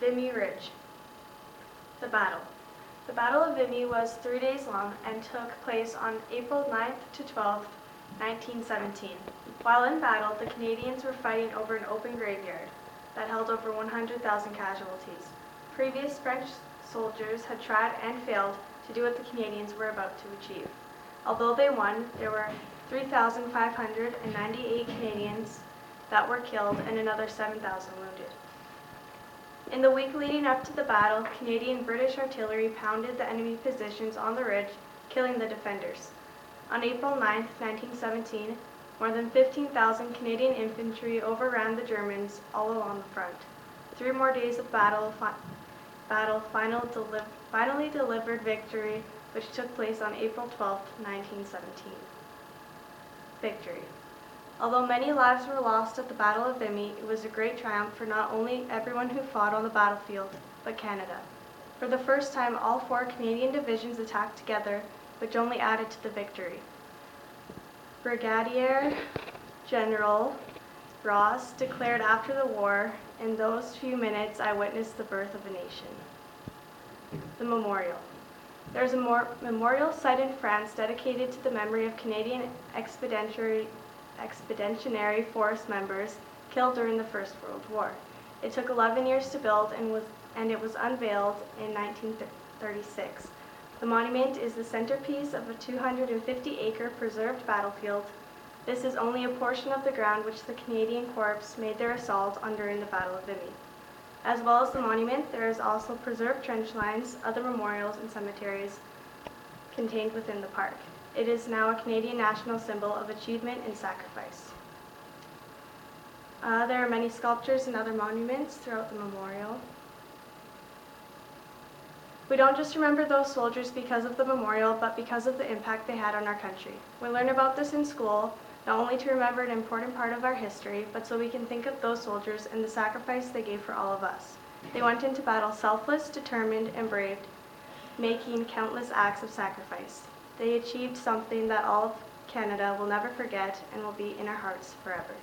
Vimy Ridge. The battle. The Battle of Vimy was 3 days long and took place on April 9th to 12th, 1917. While in battle, the Canadians were fighting over an open graveyard that held over 100,000 casualties. Previous French soldiers had tried and failed to do what the Canadians were about to achieve. Although they won, there were 3,598 Canadians that were killed and another 7,000 wounded. In the week leading up to the battle, Canadian-British artillery pounded the enemy positions on the ridge, killing the defenders. On April 9, 1917, more than 15,000 Canadian infantry overran the Germans all along the front. 3 more days of battle finally delivered victory, which took place on April 12, 1917. Victory. Although many lives were lost at the Battle of Vimy, it was a great triumph for not only everyone who fought on the battlefield, but Canada. For the first time, all 4 Canadian divisions attacked together, which only added to the victory. Brigadier General Ross declared after the war, "In those few minutes I witnessed the birth of a nation." The memorial. There is a memorial site in France dedicated to the memory of Canadian Expeditionary Force members killed during the First World War. It took 11 years to build and it was unveiled in 1936. The monument is the centerpiece of a 250-acre preserved battlefield. This is only a portion of the ground which the Canadian Corps made their assault on during the Battle of Vimy. As well as the monument, there is also preserved trench lines, other memorials, and cemeteries contained within the park. It is now a Canadian national symbol of achievement and sacrifice. There are many sculptures and other monuments throughout the memorial. We don't just remember those soldiers because of the memorial, but because of the impact they had on our country. We learn about this in school, not only to remember an important part of our history, but so we can think of those soldiers and the sacrifice they gave for all of us. They went into battle selfless, determined, and brave, making countless acts of sacrifice. They achieved something that all of Canada will never forget and will be in our hearts forever.